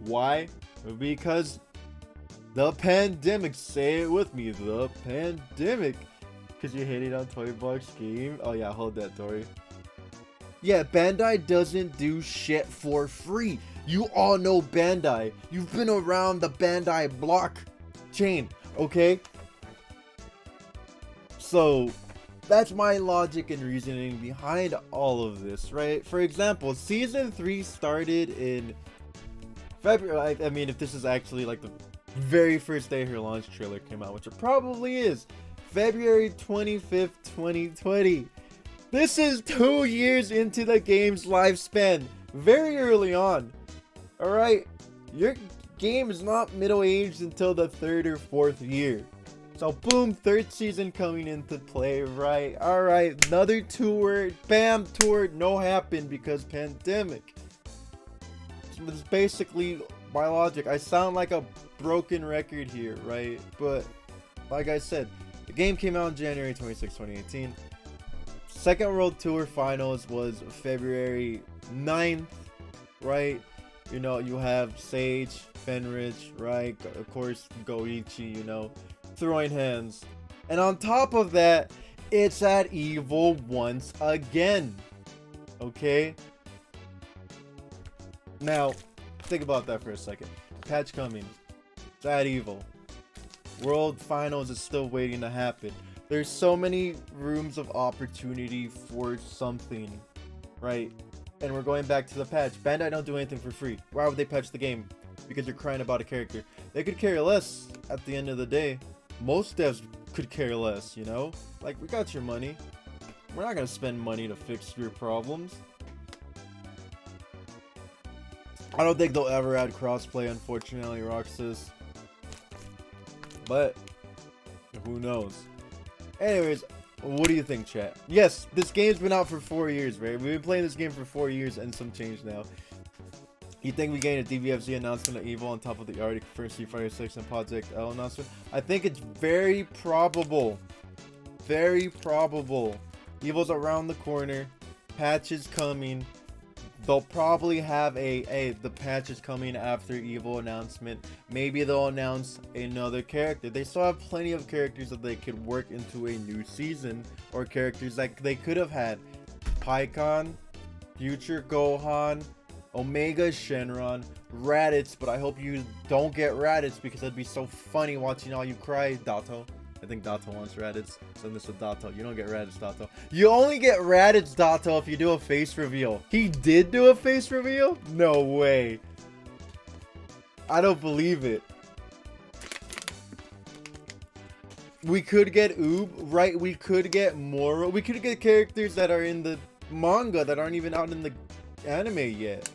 Why? Because the pandemic. Say it with me. The pandemic. Because you're hating on $20 game. Oh yeah, hold that, Dory. Yeah, Bandai doesn't do shit for free. You all know Bandai. You've been around the Bandai blockchain, okay? So, that's my logic and reasoning behind all of this, right? For example, Season 3 started in February. I mean, if this is actually like the very first day her launch trailer came out, which it probably is, February 25th, 2020. This is 2 years into the game's lifespan. Very early on. Alright? Your game is not middle-aged until the 3rd or 4th year. So boom, 3rd season coming into play, right? Alright, another tour. Bam, tour. No happened because pandemic. It's basically my logic. I sound like a broken record here, right? But like I said, the game came out on January 26, 2018. Second World Tour Finals was February 9th, right? You know, you have Sage, Fenrich, right? Of course, Goichi, you know, throwing hands. And on top of that, it's at EVO once again. Okay? Now, think about that for a second. Patch coming. It's at EVO. World Finals is still waiting to happen. There's so many rooms of opportunity for something, right? And we're going back to the patch. Bandai don't do anything for free. Why would they patch the game? Because you're crying about a character. They could care less at the end of the day. Most devs could care less, you know? Like, we got your money. We're not gonna spend money to fix your problems. I don't think they'll ever add crossplay, unfortunately, Roxas. But who knows? Anyways, what do you think, chat? Yes, this game's been out for 4 years, right? We've been playing this game for 4 years and some change now. You think we gain a Dbfz announcement of EVO on top of the already confirmed Street Fighter 6 and Project L announcement? I think it's very probable. Very probable. EVO's around the corner. Patch is coming. They'll probably have the patch is coming after EVO announcement. Maybe they'll announce another character. They still have plenty of characters that they could work into a new season, or characters that they could have had. Pikkon, Future Gohan, Omega Shenron, Raditz, but I hope you don't get Raditz because it'd be so funny watching all you cry, Dato. I think Dato wants Raditz. Send this to Dato. You don't get Raditz, Dato. You only get Raditz, Dato, if you do a face reveal. He did do a face reveal? No way. I don't believe it. We could get Oob, right? We could get Moro. We could get characters that are in the manga that aren't even out in the anime yet.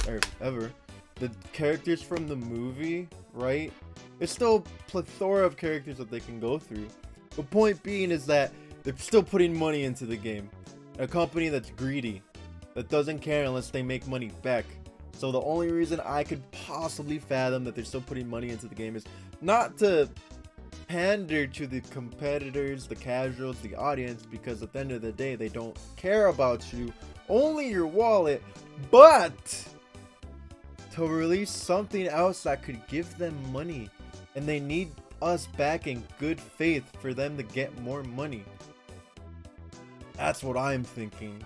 Or ever. The characters from the movie, right? It's still a plethora of characters that they can go through. The point being is that they're still putting money into the game. A company that's greedy, that doesn't care unless they make money back. So the only reason I could possibly fathom that they're still putting money into the game is not to pander to the competitors, the casuals, the audience, because at the end of the day, they don't care about you, only your wallet, but to release something else that could give them money. And they need us back in good faith for them to get more money. That's what I'm thinking.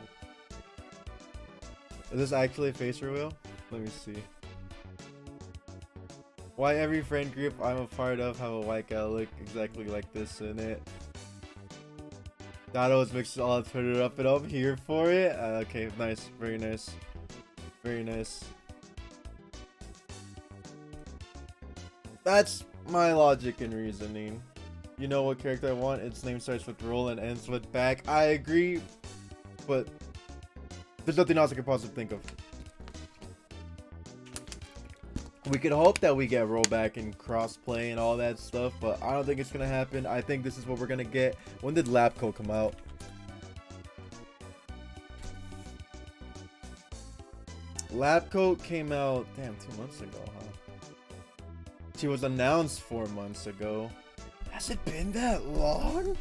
Is this actually a face reveal? Let me see. Why every friend group I'm a part of have a white guy look exactly like this in it? Dotto's mixed all. I'll put it up and I'm here for it. Okay, nice. Very nice. Very nice. That's my logic and reasoning. You know what character I want? Its name starts with roll and ends with back. I agree, but there's nothing else I can possibly think of. We could hope that we get rollback and crossplay and all that stuff, but I don't think it's gonna happen. I think this is what we're gonna get. When did Labco come out? Labco came out, damn, 2 months ago, huh? She was announced 4 months ago. Has it been that long?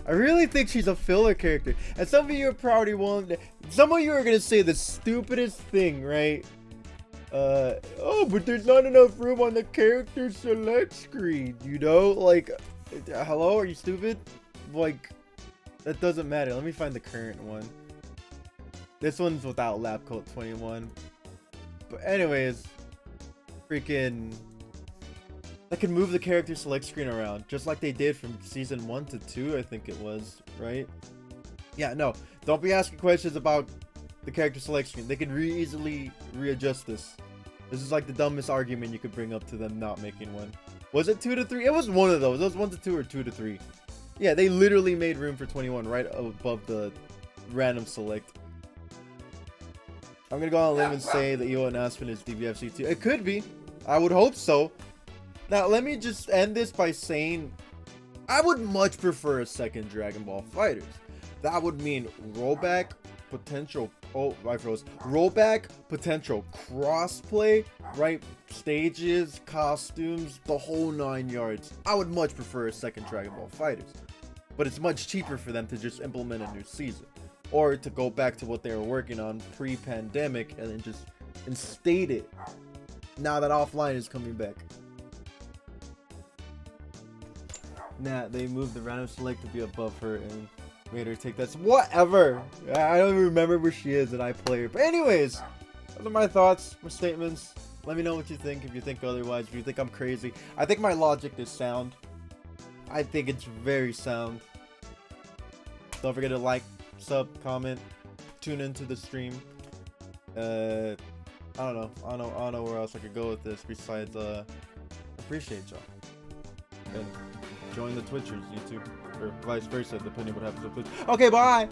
I really think she's a filler character. And some of you are probably some of you are gonna say the stupidest thing, right? Oh, but there's not enough room on the character select screen, you know? Like, hello, are you stupid? Like, that doesn't matter. Let me find the current one. This one's without lab coat 21. But anyways, freaking, I can move the character select screen around, just like they did from season 1 to 2, I think it was, right? Yeah, no, don't be asking questions about the character select screen. They can easily readjust this. This is like the dumbest argument you could bring up to them not making one. Was it 2 to 3? It was one of those. It was 1 to 2 or 2 to 3. Yeah, they literally made room for 21 right above the random select. I'm gonna go on a limb and say that Io and Aspen is Dbfz too. It could be. I would hope so. Now, let me just end this by saying I would much prefer a second Dragon Ball Fighters. That would mean rollback, potential. Oh, I froze. Rollback, potential crossplay, right? Stages, costumes, the whole 9 yards. I would much prefer a second Dragon Ball Fighters. But it's much cheaper for them to just implement a new season. Or to go back to what they were working on pre-pandemic and then just instate it now that offline is coming back. Nah, they moved the random select to be above her and made her take that. Whatever. I don't even remember where she is and I play her. But anyways, those are my thoughts, my statements. Let me know what you think. If you think otherwise, if you think I'm crazy. I think my logic is sound. I think it's very sound. Don't forget to like, sub, comment, tune into the stream. I don't know. I don't know where else I could go with this besides appreciate y'all. And join the Twitchers, YouTube, or vice versa, depending what happens with Twitch. Okay, bye!